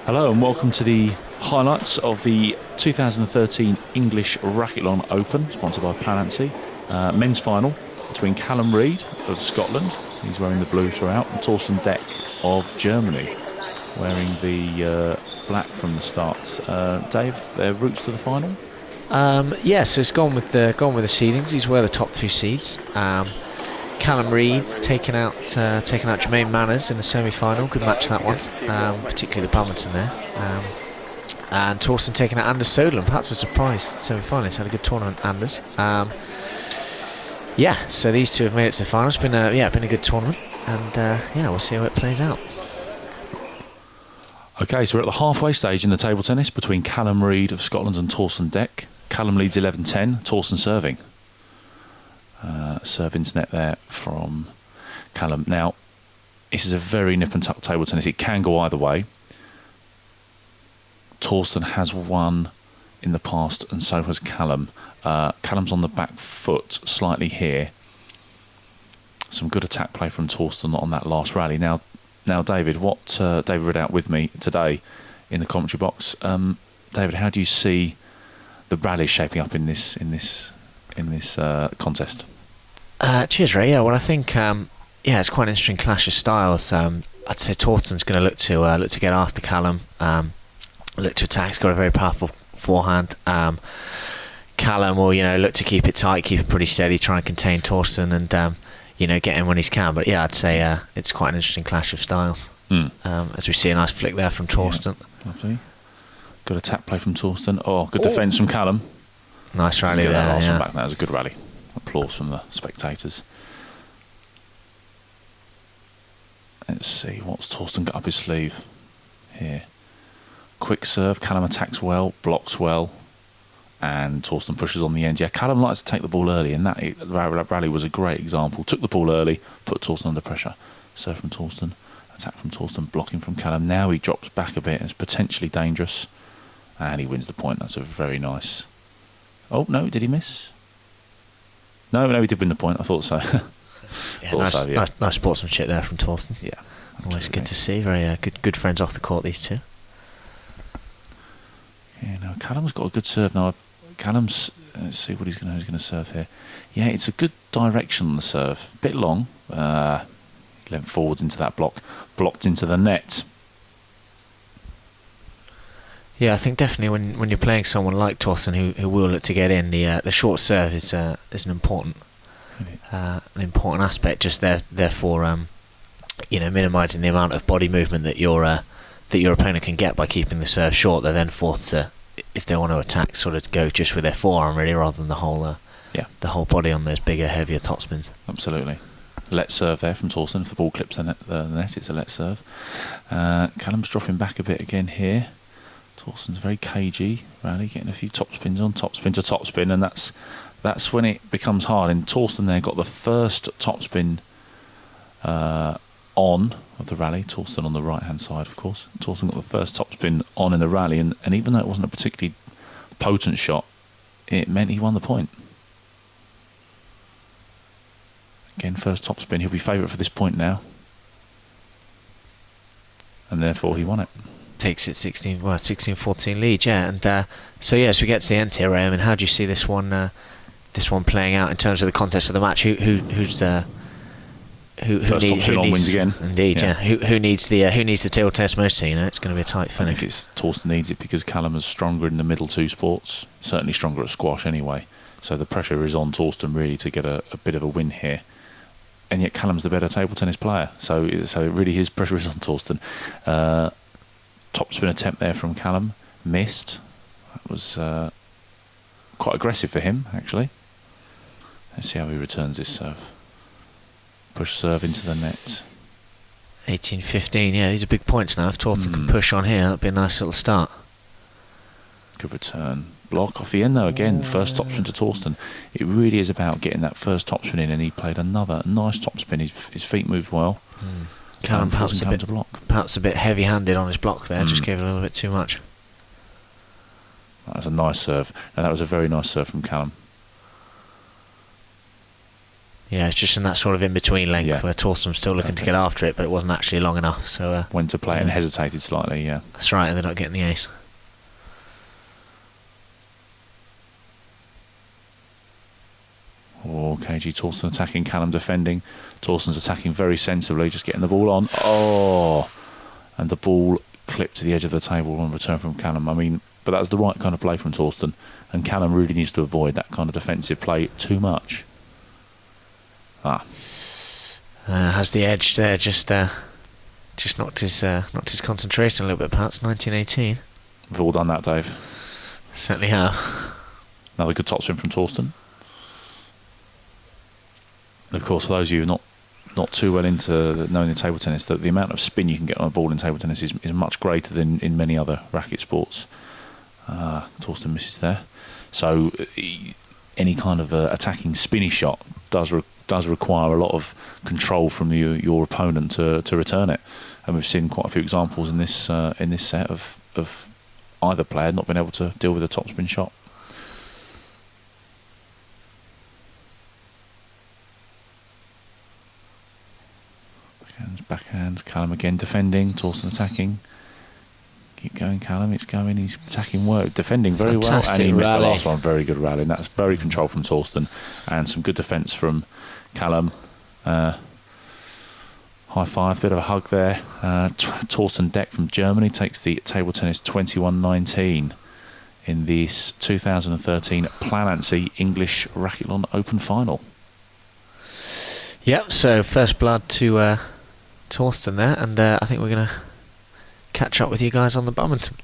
Hello and welcome to the highlights of the 2013 English Racketlon Open, sponsored by Palancy. Men's final between Calum Reid of Scotland, he's wearing the blue throughout, and Thorsten Deck of Germany, wearing the black from the start. Dave, their routes to the final? Yes, it's gone with the seedings. These were the top two seeds. Calum Reid taking out Jermaine Manners in the semi-final. Good match that one, particularly the badminton there. And Thorsten taking out Anders Soderlund, perhaps a surprise semi-finalist. Had a good tournament, Anders. Yeah, so these two have made it to the final. It's been a good tournament, and yeah, we'll see how it plays out. Okay, so we're at the halfway stage in the table tennis between Calum Reid of Scotland and Thorsten Deck. Calum leads 11-10, Thorsten serving. Serve into net there from Calum. Now, this is a very nip and tuck table tennis. It can go either way. Thorsten has won in the past, and so has Calum. Calum's on the back foot slightly here. Some good attack play from Thorsten on that last rally. Now, David, David Ridout with me today in the commentary box. David, how do you see the rally shaping up in this contest? Cheers, Ray. Yeah, well, I think it's quite an interesting clash of styles. I'd say Thorsten's going to look to get after Calum, look to attack. He's got a very powerful forehand. Calum will look to keep it tight, keep it pretty steady, try and contain Thorsten, and get him when he can. But yeah, I'd say it's quite an interesting clash of styles. As we see a nice flick there from Thorsten. Yeah, lovely. Good attack play from Thorsten. Oh, good defence from Calum. Nice rally there. That last yeah. one back. That was a good rally. Applause from the spectators. Let's see what's Thorsten got up his sleeve here. Quick serve. Calum attacks well, blocks well, and Thorsten pushes on the end. Yeah, Calum likes to take the ball early, and that rally was a great example. Took the ball early, put Thorsten under pressure. Serve from Thorsten, attack from Thorsten, blocking from Calum. Now he drops back a bit. It's potentially dangerous, and he wins the point. That's a very nice. Oh no, did he miss? No, he did win the point. I thought so. Nice sportsmanship there from Thorsten. Yeah, always good to see. Very good friends off the court, these two. Yeah, now Calum's got a good serve now. Calum's let's see what he's going to serve here. Yeah, it's a good direction on the serve. A bit long. Went forwards into that blocked into the net. Yeah, I think definitely when you're playing someone like Thorsten who will look to get in, the short serve is an important aspect. Just therefore minimising the amount of body movement that your opponent can get by keeping the serve short. They're then forced to, if they want to attack, sort of go just with their forearm really, rather than the whole body on those bigger, heavier topspins. Absolutely. Let serve there from Thorsten. If the ball clips the net, it's a let serve. Calum's dropping back a bit again here. Thorsten's very cagey, rally, getting a few topspins on, topspin to topspin, and that's when it becomes hard. And Thorsten there got the first topspin on of the rally. Thorsten on the right hand side, of course. Thorsten got the first topspin on in the rally, and even though it wasn't a particularly potent shot, it meant he won the point. Again, first topspin. He'll be favourite for this point now, and therefore he won it. Takes it 16-14 lead, yeah. And so yeah, as we get to the end here, Ray, I mean, how do you see this one playing out in terms of the context of the match? Who needs wins again? Indeed, yeah. Who needs the table tennis most? It's going to be a tight finish. I think Thorsten needs it because Calum is stronger in the middle two sports. Certainly stronger at squash anyway. So the pressure is on Thorsten really to get a bit of a win here. And yet Calum's the better table tennis player. So really his pressure is on Thorsten. Topspin attempt there from Calum, missed. That was quite aggressive for him, actually. Let's see how he returns this serve. Push serve into the net. 18-15, yeah, these are big points now. If Thorsten can push on here, that'd be a nice little start. Good return. Block off the end though, again, first topspin to Thorsten. It really is about getting that first topspin in, and he played another nice topspin. His feet moved well. Calum perhaps a bit heavy-handed on his block there, just gave it a little bit too much. That was a nice serve, and that was a very nice serve from Calum. Yeah, it's just in that sort of in-between length Yeah. where Thorsten was still looking to get after it, but it wasn't actually long enough. So Went to play it and hesitated slightly, yeah. that's right, and they're not getting the ace. Oh, KG Thorsten attacking, Calum defending. Thorsten's attacking very sensibly, just getting the ball on. Oh! And the ball clipped to the edge of the table on return from Calum. I mean, but that was the right kind of play from Thorsten. And Calum really needs to avoid that kind of defensive play too much. Has the edge there, just knocked his concentration a little bit, perhaps. 1918. We've all done that, Dave. Certainly have. Another good topspin from Thorsten. Of course, for those of you not too well into knowing the table tennis, that the amount of spin you can get on a ball in table tennis is much greater than in many other racket sports. Thorsten misses there. So any kind of attacking spinny shot does require a lot of control from your opponent to return it, and we've seen quite a few examples in this set of either player not being able to deal with a topspin shot. Backhand, Calum again defending, Thorsten attacking. Keep going, Calum, it's going, he's attacking work, defending very well, and he missed the last one. Very good rally, and that's very controlled from Thorsten, and some good defence from Calum. High five, bit of a hug there. Thorsten Deck from Germany takes the table tennis 21-19 in this 2013 Planancy English Racketlon Open Final. Yep, so first blood to Thorsten there, and I think we're going to catch up with you guys on the badminton.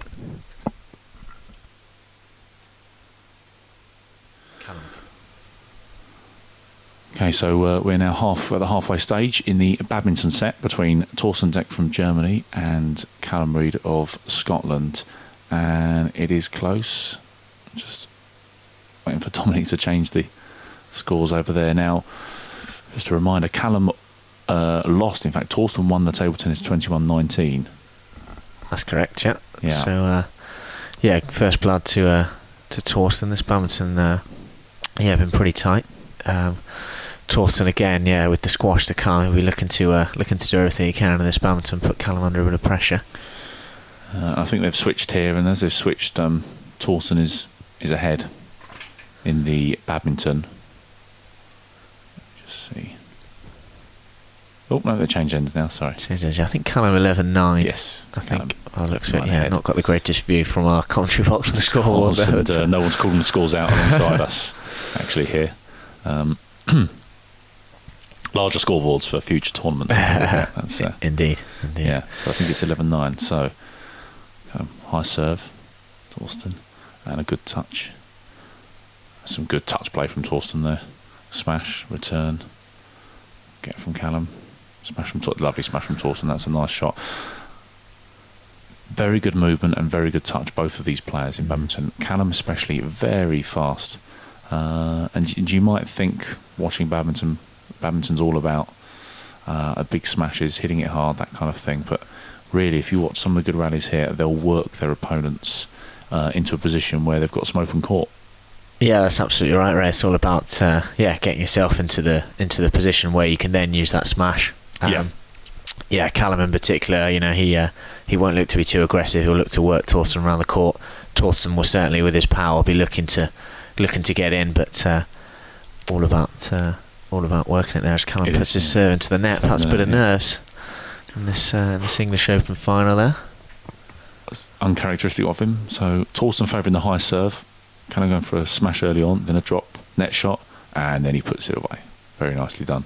Okay, so we're now at the halfway stage in the badminton set between Thorsten Deck from Germany and Calum Reid of Scotland, and it is close. Just waiting for Dominic to change the scores over there now. Just a reminder, Calum lost. In fact, Thorsten won the table tennis 21-19. That's correct, yeah. Yeah. So, first blood to Thorsten. This badminton, been pretty tight. Thorsten again, with the squash to come, he'll be looking to do everything he can in this badminton, put Calum under a bit of pressure. I think they've switched here, and as they've switched, Thorsten is ahead in the badminton. See. Oh no, they changed ends now. Sorry. I think Calum 11-9. Yes. I think. By the looks of it, not got the greatest view from our commentary box on the scoreboard. And no one's calling the scores out alongside us. Actually, here, larger scoreboards for future tournaments. That's, indeed. Yeah, but I think it's 11-9. So high serve, Thorsten, and a good touch. Some good touch play from Thorsten there. Smash, return, get from Calum, smash from lovely smash from Thorsten. That's a nice shot. Very good movement and very good touch, both of these players in badminton. Calum especially very fast, and you might think watching badminton's all about a big smashes, hitting it hard, that kind of thing. But really, if you watch some of the good rallies here, they'll work their opponents into a position where they've got some open court. Yeah, that's absolutely right, Ray. It's all about getting yourself into the position where you can then use that smash. Calum in particular, he won't look to be too aggressive. He'll look to work Thorsten around the court. Thorsten will certainly, with his power, be looking to get in, but all about working it there as Calum puts his serve into the net. Perhaps a bit of nerves in this English Open final there. That's uncharacteristic of him. So Thorsten favouring the high serve. Kind of going for a smash early on, then a drop, net shot, and then he puts it away. Very nicely done.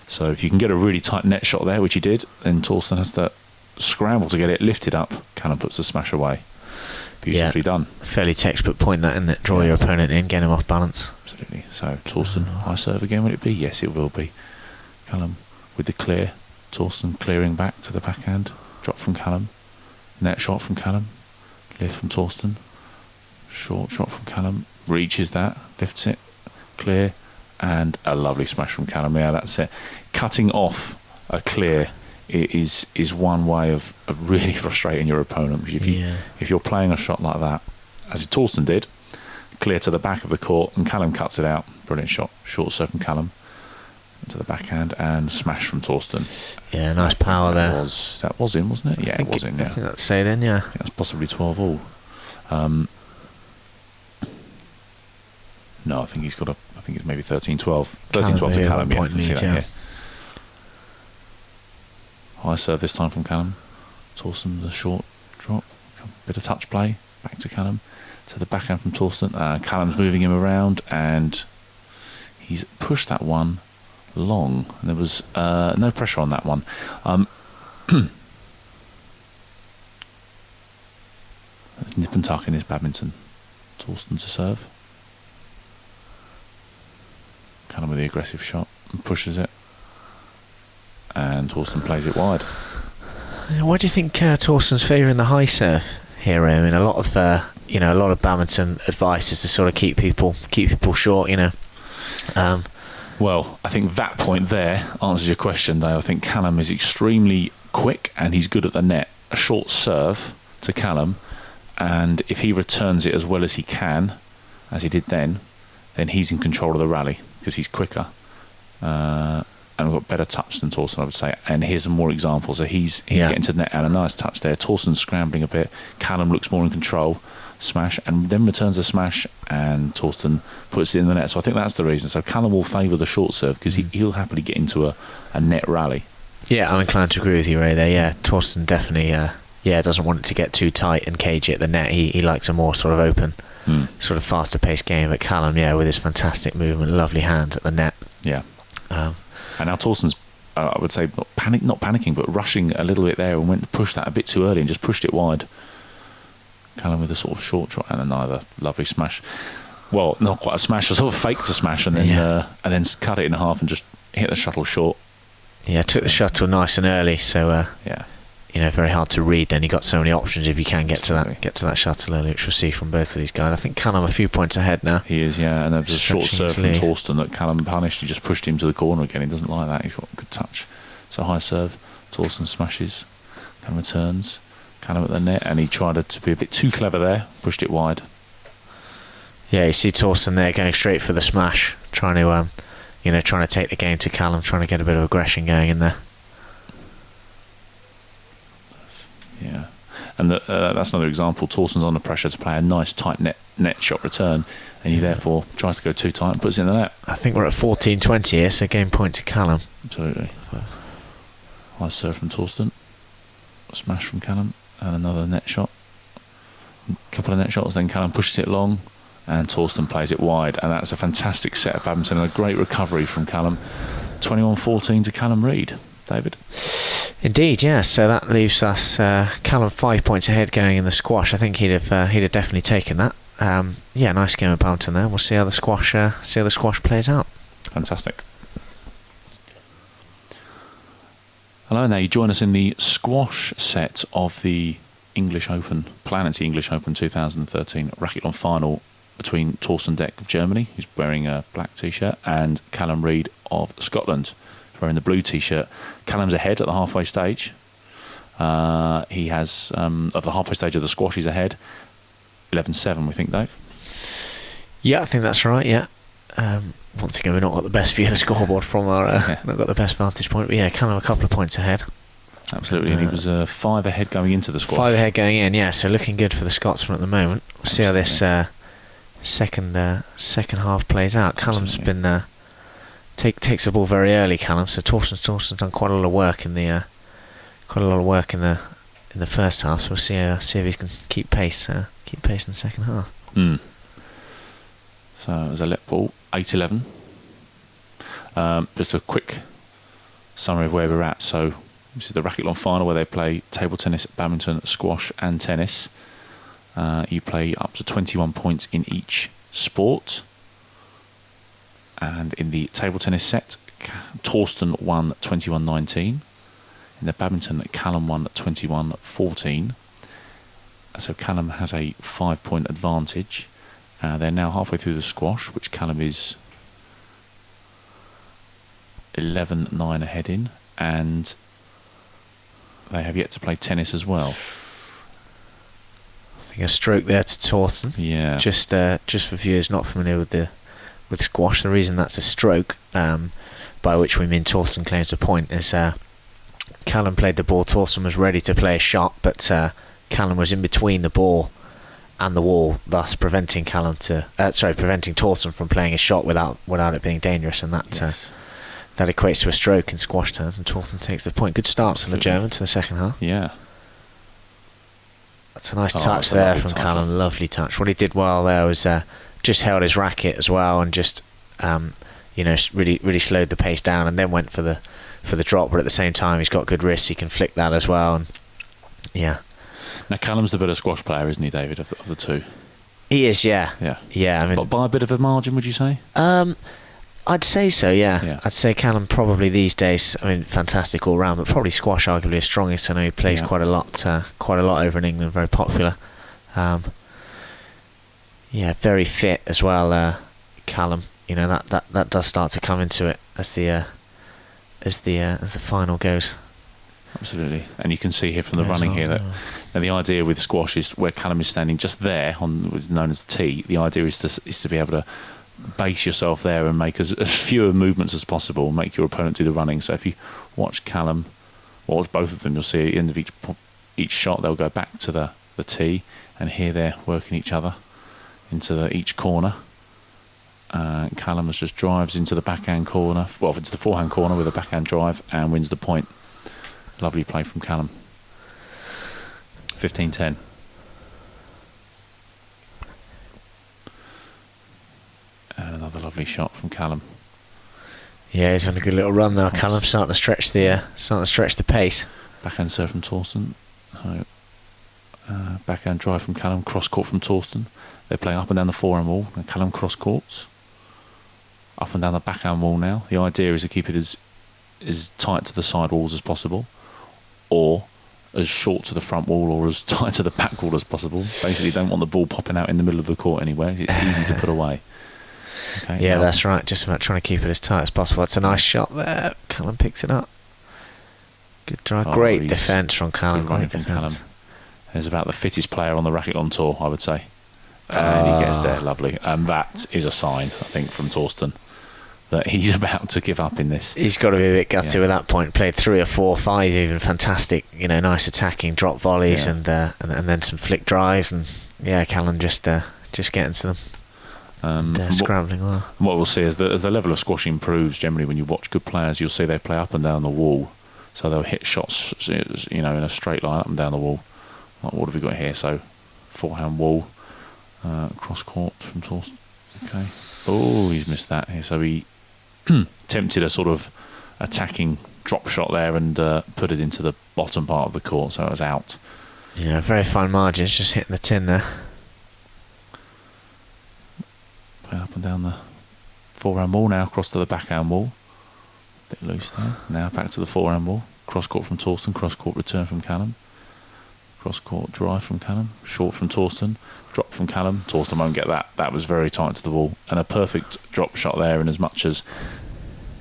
So if you can get a really tight net shot there, which he did, then Thorsten has to scramble to get it lifted up. Calum puts the smash away. Beautifully done. Fairly textbook point that, isn't it? Draw your opponent in, get him off balance. Absolutely. So Thorsten, high serve again, will it be? Yes, it will be. Calum with the clear. Thorsten clearing back to the backhand. Drop from Calum. Net shot from Calum. Lift from Thorsten. Short shot from Calum, reaches that, lifts it, clear, and a lovely smash from Calum. Yeah, that's it. Cutting off a clear is one way of really frustrating your opponent. If you're playing a shot like that, as Thorsten did, clear to the back of the court, and Calum cuts it out. Brilliant shot. Short serve from Calum. into the backhand and smash from Thorsten. Yeah, nice power there. That was in, wasn't it? Yeah, it was in. Yeah, I think that stayed in. Yeah. That's possibly 12 all. No, I think he's got a. I think it's maybe 13-12. 13-12 to Calum. Yeah, Lead, that here. High serve this time from Calum. Thorsten with a short drop. Bit of touch play. Back to Calum. To the backhand from Thorsten. Calum's moving him around and he's pushed that one long. And there was no pressure on that one. Nip and tuck in his badminton. Thorsten to serve. Calum with the aggressive shot and pushes it. And Thorsten plays it wide. Why do you think Thorsten's favouring the high serve here? I mean, a lot of badminton advice is to sort of keep people short. Well, I think that point there answers your question, Dave. I think Calum is extremely quick and he's good at the net. A short serve to Calum, and if he returns it as well as he can, as he did then he's in control of the rally because he's quicker. And we've got better touch than Thorsten, I would say. And here's some more examples. So he's getting to the net and a nice touch there. Thorsten's scrambling a bit. Calum looks more in control. Smash, and then returns a smash, and Thorsten puts it in the net. So I think that's the reason. So Calum will favour the short serve because he'll happily get into a net rally. Yeah, I'm inclined to agree with you, Ray, there. Yeah, Thorsten definitely doesn't want it to get too tight and cage it at the net. He likes a more sort of open, sort of faster paced game. But Calum, with his fantastic movement, lovely hands at the net. Yeah. And now Thorsten's, I would say, not panicking, but rushing a little bit there and went to push that a bit too early and just pushed it wide. Calum with a sort of short shot and another lovely smash. Well, not quite a smash, a sort of faked a smash and then cut it in half and just hit the shuttle short. Yeah, took the shuttle nice and early, so very hard to read. Then you got so many options if you can get to that shuttle early, which we'll see from both of these guys. I think Calum a few points ahead now. He is, yeah, and there was a short serve from Thorsten that Calum punished. He just pushed him to the corner again. He doesn't like that. He's got a good touch. So high serve, Thorsten smashes, Calum returns, Calum at the net, and he tried to be a bit too clever there, pushed it wide. Yeah, you see Thorsten there going straight for the smash, trying to take the game to Calum, trying to get a bit of aggression going in there. Yeah, and that's another example. Thorsten's under pressure to play a nice tight net shot return, and he therefore tries to go too tight and puts it in the net. I think we're at 14-20 here, so game point to Calum. Absolutely. High serve from Thorsten, smash from Calum, and another net shot. A couple of net shots, then Calum pushes it long, and Thorsten plays it wide, and that's a fantastic set of badminton and a great recovery from Calum. 21-14 to Calum Reid. David? Indeed, yeah. So that leaves us Calum 5 points ahead going in the squash. I think he'd have definitely taken that. Nice game of badminton there. We'll see how the squash plays out. Fantastic. Hello, now you join us in the squash set of the English Open, Planetary English Open 2013 Racketlon final between Thorsten Deck of Germany, who's wearing a black t-shirt, and Calum Reid of Scotland, wearing the blue t-shirt. Calum's ahead at the halfway stage. He has, of the halfway stage of the squash, he's ahead. 11-7, we think, Dave? Yeah, I think that's right, yeah. Once again, we've not got the best view of the scoreboard from not got the best vantage point, but yeah, Calum a couple of points ahead. Absolutely, and he was 5 ahead going into the squash. 5 ahead going in, yeah, so looking good for the Scotsman at the moment. We'll see how this second half plays out. Calum's been takes the ball very early, Calum. So Thorsten's done quite a lot of work in the first half. So we'll see if he can keep pace in the second half. So it was a let ball, 8-11. Just a quick summary of where we're at. So this is the Racketlon final where they play table tennis, badminton, squash, and tennis. You play up to 21 points in each sport. And in the table tennis set, Thorsten won 21-19. In the badminton, Calum won 21-14. So Calum has a 5-point advantage. They're now halfway through the squash, which Calum is 11-9 ahead in. And they have yet to play tennis as well. I think a stroke there to Thorsten. Yeah. Just for viewers not familiar with squash, the reason that's a stroke, by which we mean Thorsten claims the point, is Calum played the ball. Thorsten was ready to play a shot, but Calum was in between the ball and the wall, thus preventing preventing Thorsten from playing a shot without it being dangerous, and that that equates to a stroke in squash terms, and Thorsten takes the point. Good start from the German to the second half. Yeah. That's a nice touch there from Calum. Lovely touch. What he did well there was just held his racket as well, and just really slowed the pace down, and then went for the drop. But at the same time, he's got good wrists. He can flick that as well. And yeah. Now Callum's the better squash player, isn't he, David, of the two? He is, yeah. I mean, but by a bit of a margin, would you say? I'd say so, yeah. I'd say Calum probably these days, I mean, fantastic all round, but probably squash arguably his strongest. I know he plays quite a lot over in England, very popular. Very fit as well, Calum. You know, that does start to come into it as the final goes. Absolutely, and you can see here from the running here that the idea with squash is where Calum is standing just there on what's known as the tee. The idea is to be able to base yourself there and make as fewer movements as possible, make your opponent do the running. So if you watch Calum, or watch both of them, you'll see at the end of each shot they'll go back to the tee, and here they're working each other into each corner. Calum just drives into the backhand corner, into the forehand corner with a backhand drive and wins the point. Lovely play from Calum. 15-10. And another lovely shot from Calum. Yeah, he's on a good little run now. Calum starting to stretch the pace. Backhand serve from Thorsten. Backhand drive from Calum. Cross court from Thorsten. They're playing up and down the forehand wall. And Calum cross courts. Up and down the backhand wall now. The idea is to keep it as tight to the side walls as possible, or as short to the front wall or as tight to the back wall as possible. Basically, don't want the ball popping out in the middle of the court anywhere. It's easy to put away. Okay, yeah, that's right. Just about trying to keep it as tight as possible. It's a nice shot there. Calum picked it up. Good drive. Great defence from Calum. Great from Calum. He's about the fittest player on the Racketlon tour, I would say. And he gets there, lovely. And that is a sign, I think, from Thorsten that he's about to give up in this. He's got to be a bit gutted with that point. Played 3 or 4, 5 even, fantastic, nice attacking drop volleys and then some flick drives, and Calum just getting to them. Scrambling well. What we'll see is that as the level of squash improves, generally when you watch good players, you'll see they play up and down the wall. So they'll hit shots, in a straight line up and down the wall. Like, what have we got here? So forehand wall, cross court from Thorsten. Okay. Oh, he's missed that here. So he tempted a sort of attacking drop shot there and put it into the bottom part of the court, so it was out. Yeah, very fine margins, just hitting the tin there. Playing up and down the forehand wall now, across to the backhand wall. Bit loose there. Now back to the forehand wall. Cross court from Thorsten, cross court return from Calum. Cross court drive from Calum, short from Thorsten, drop from Calum. Thorsten won't get that. That was very tight to the wall, and a perfect drop shot there. And as much as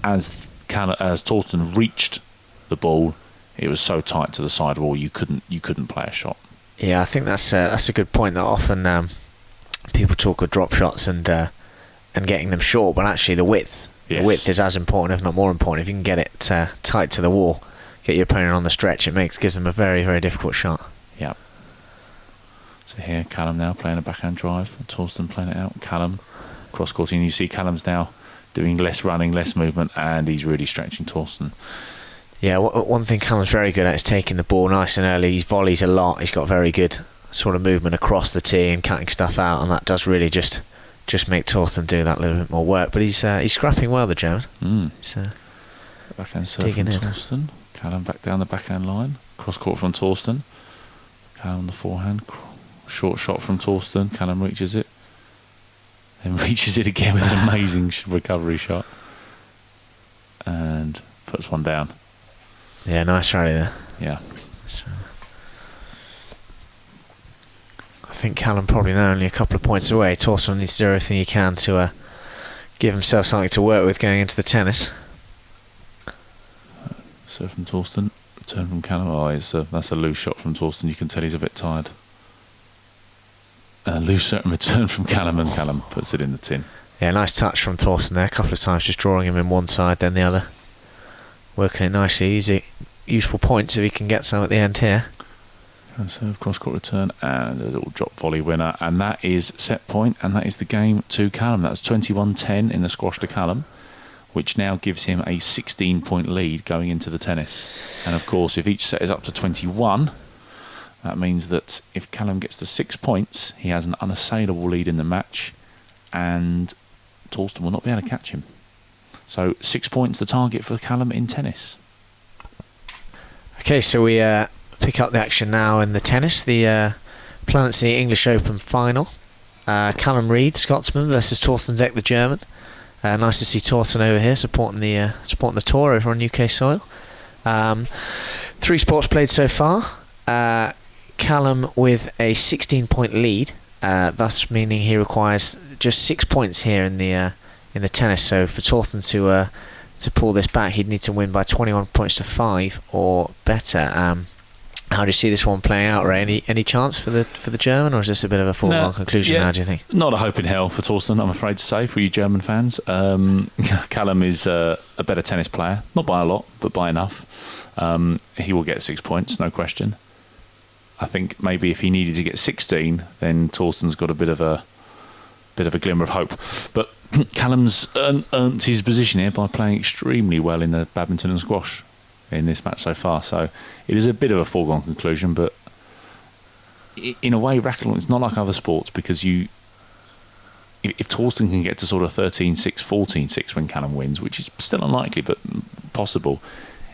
Thorsten reached the ball, it was so tight to the side wall you couldn't play a shot. Yeah, I think that's a good point. That often people talk of drop shots and getting them short, but actually the width is as important, if not more important. If you can get it tight to the wall, get your opponent on the stretch, gives them a very, very difficult shot. Yeah. So here, Calum now playing a backhand drive. Thorsten playing it out. Calum cross-courting. You see Calum's now doing less running, less movement, and he's really stretching Thorsten. Yeah, one thing Calum's very good at is taking the ball nice and early. He volleys a lot. He's got very good sort of movement across the tee and cutting stuff out, and that does really just make Thorsten do that little bit more work. But he's scrapping well, the German. Backhand serve from Thorsten. Calum back down the backhand line. Cross-court from Thorsten. Calum the forehand. Short shot from Thorsten. Calum reaches it. Then reaches it again with an amazing recovery shot. And puts one down. Yeah, nice rally there. Yeah. I think Calum probably now only a couple of points away. Thorsten needs to do everything he can to give himself something to work with going into the tennis. Serve from Thorsten. Return from Calum. That's a loose shot from Thorsten. You can tell he's a bit tired. Loose return from Calum, and Calum puts it in the tin. Yeah, nice touch from Thorsten there. A couple of times just drawing him in one side, then the other. Working it nicely. Easy, useful points if he can get some at the end here. And so, of course, court return and a little drop volley winner. And that is set point, and that is the game to Calum. That's 21-10 in the squash to Calum, which now gives him a 16-point lead going into the tennis. And, of course, if each set is up to 21, that means that if Calum gets to 6 points, he has an unassailable lead in the match, and Thorsten will not be able to catch him. So 6 points the target for Calum in tennis. Okay, so we pick up the action now in the tennis. The Planet C English Open Final. Calum Reid, Scotsman, versus Thorsten Deck, the German. Nice to see Thorsten over here supporting the tour over on UK soil. 3 sports played so far. Calum with a 16-point lead, thus meaning he requires just 6 points here in the tennis. So for Thorsten to pull this back, he'd need to win by 21 points to 5 or better. How do you see this one playing out, Ray? Any chance for the German, or is this a bit of a foregone conclusion now, do you think? Not a hope in hell for Thorsten, I'm afraid to say, for you German fans. Calum is a better tennis player, not by a lot, but by enough. He will get 6 points, no question. I think maybe if he needed to get 16, then Thorsten's got a bit of a glimmer of hope. But Calum's earned his position here by playing extremely well in the badminton and squash in this match so far. So it is a bit of a foregone conclusion, but in a way, Racketlon, it's not like other sports, because if Thorsten can get to sort of 13-6, 14-6 when Calum wins, which is still unlikely but possible,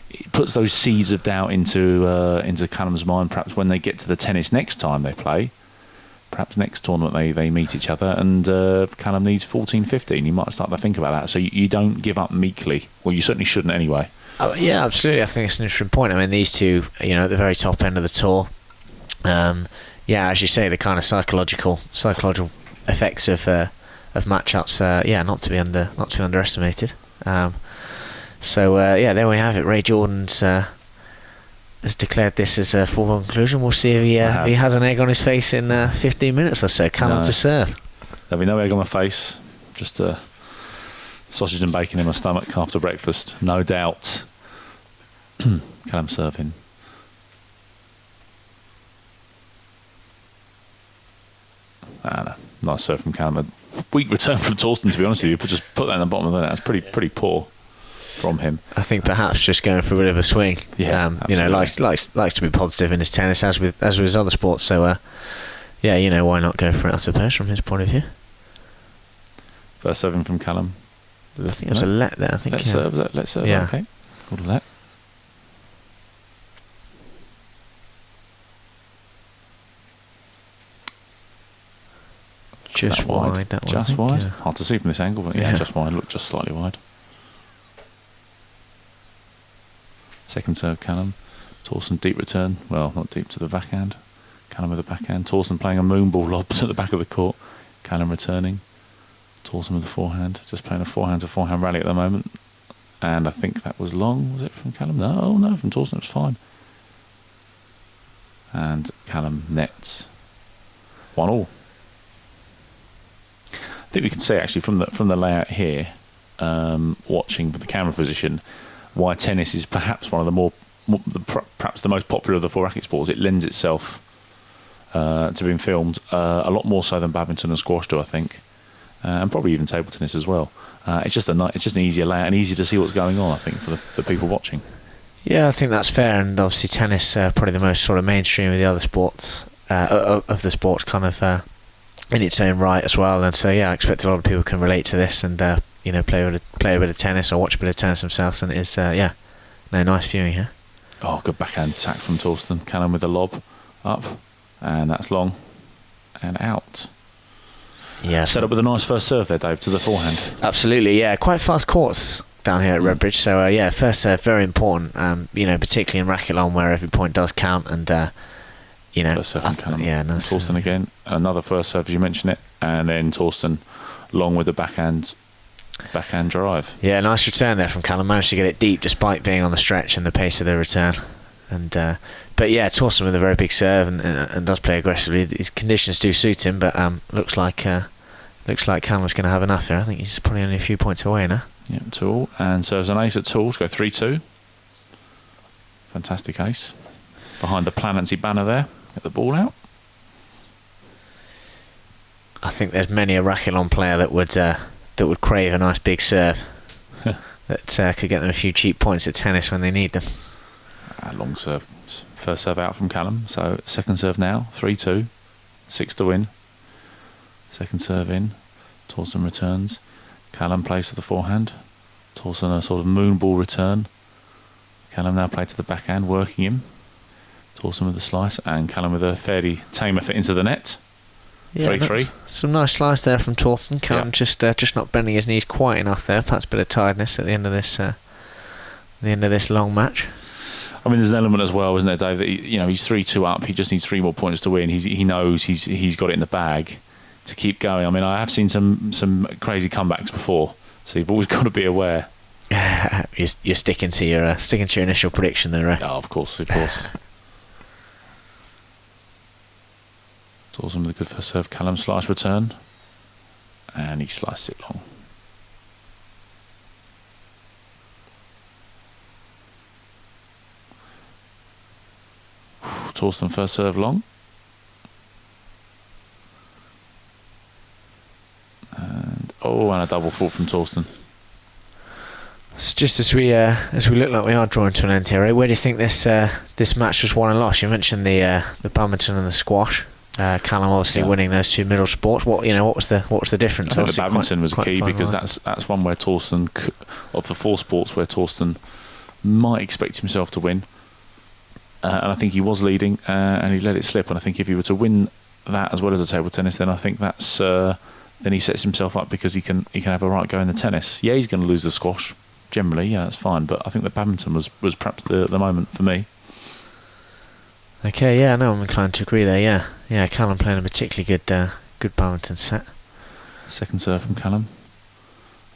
it puts those seeds of doubt into Calum's mind. Perhaps when they get to the tennis next time they play, perhaps next tournament they meet each other, and Calum needs 14-15. You might start to think about that. So you don't give up meekly. Well, you certainly shouldn't anyway. Yeah, absolutely. I think it's an interesting point. I mean, these two, at the very top end of the tour. Yeah, as you say, the kind of psychological effects of matchups. Not to be underestimated. So there we have it. Ray Jordan's has declared this as a foregone conclusion. We'll see if he has an egg on his face in 15 minutes or so. Calum to serve. There'll be no egg on my face. Just sausage and bacon in my stomach after breakfast, no doubt. Calum serving. Nice serve from Calum. A weak return from Thorsten, to be honest with you. Just put that in the bottom of the net. That's pretty poor from him. I think perhaps just going for a bit of a swing. Yeah, likes to be positive in his tennis, as with his other sports. So why not go for it, I suppose, from his point of view. First serving from Calum. I think it was a let there. I think let's serve. Yeah. Okay, called a let. Just wide. That one. Just wide. Yeah. Hard to see from this angle, but just wide. Looked just slightly wide. Second serve, Calum. Thorsten deep return. Well, not deep to the backhand. Calum with the backhand. Thorsten playing a moonball lob to the back of the court. Calum returning. Thorsten with the forehand. Just playing a forehand to forehand rally at the moment. And I think that was long. Was it from Calum? No, from Thorsten it was fine. And Calum nets 1-1. I think we can see actually from the layout here, watching from the camera position, why tennis is perhaps one of perhaps the most popular of the 4 racket sports. It lends itself to being filmed a lot more so than badminton and squash do, I think, and probably even table tennis as well. It's just an easier layout and easier to see what's going on, I think, for the people watching. Yeah, I think that's fair, and obviously tennis probably the most sort of mainstream of the other sports of the sports kind of in its own right as well. And so I expect a lot of people can relate to this and play a bit of tennis or watch a bit of tennis themselves, and it's nice viewing here. Oh, good backhand attack from Thorsten. Calum with the lob up, and that's long and out. Yeah, set up with a nice first serve there, Dave, to the forehand. Absolutely, yeah, quite fast courts down here at Redbridge. So first serve very important. Particularly in Racketlon where every point does count, and first serve from Calum. Nice. Thorsten again, another first serve as you mentioned it, and then Thorsten long with the backhand drive. Yeah, nice return there from Calum. Managed to get it deep despite being on the stretch and the pace of the return. And Thorsten with a very big serve and does play aggressively. His conditions do suit him, but looks like looks like Calum's going to have enough here. I think he's probably only a few points away now. Yep, 2-all, and serves an ace at 2-all to go 3-2. Fantastic ace. Behind the Planancy banner there. Get the ball out. I think there's many a Racketlon player that would crave a nice big serve that could get them a few cheap points at tennis when they need them. Long serve. First serve out from Calum. So second serve now. 3-2. 6 to win. Second serve in. Thorsten returns. Calum plays to the forehand. Thorsten a sort of moon ball return. Calum now plays to the backhand, working him. Thorsten with the slice, and Calum with a fairly tame effort into the net. 3-3. Some nice slice there from Thorsten. Calum just not bending his knees quite enough there. Perhaps a bit of tiredness at the end of this long match. I mean, there's an element as well, isn't there, Dave? That he's 3-2 up. He just needs 3 more points to win. He knows he's got it in the bag to keep going. I mean, I have seen some crazy comebacks before, so you've always got to be aware. You're sticking to your initial prediction there, right? Oh, of course. Thorsten with a good first serve. Calum slice return, and he sliced it long. Thorsten first serve long. And a double fault from Thorsten. So just as we look like we are drawing to an end here, where do you think this match was won and lost? You mentioned the badminton and the squash. Calum obviously winning those 2 middle sports. What was the difference? I think the badminton was key because that's one where Thorsten, of the 4 sports where Thorsten might expect himself to win, and I think he was leading and he let it slip. And I think if he were to win that as well as the table tennis, then I think that's then he sets himself up because he can have a right go in the tennis. Yeah, he's going to lose the squash generally. Yeah, that's fine. But I think the badminton was perhaps the moment for me. Okay, yeah, no, I'm inclined to agree there. Yeah, Calum playing a particularly good badminton set. Second serve from Calum.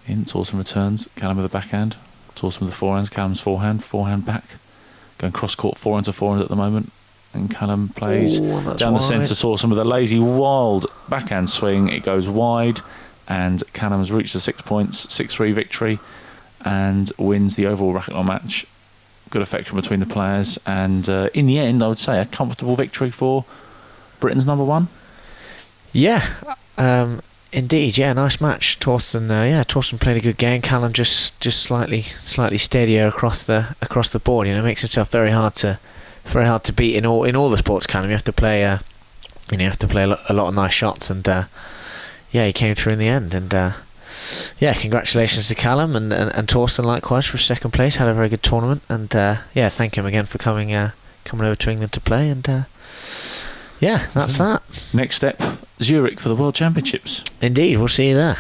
In, Thorsten returns. Calum with the backhand. Thorsten with the forehands. Calum's forehand back. Going cross court forehand to forehand at the moment. And Calum plays down the centre. Thorsten with a lazy, wild backhand swing. It goes wide, and Calum has reached the 6 points, 6-3 victory, and wins the overall Racketlon match. Good affection between the players, and in the end, I would say a comfortable victory for Britain's number 1. Yeah, indeed. Yeah, nice match. Thorsten played a good game. Calum just slightly steadier across the board. Makes himself very hard to beat in all the sports. Calum, you have to play a lot of nice shots, and he came through in the end. And congratulations to Calum and Thorsten likewise for second place. Had a very good tournament, and thank him again for coming over to England to play. And that's that. Next step, Zurich for the World Championships. Indeed, we'll see you there.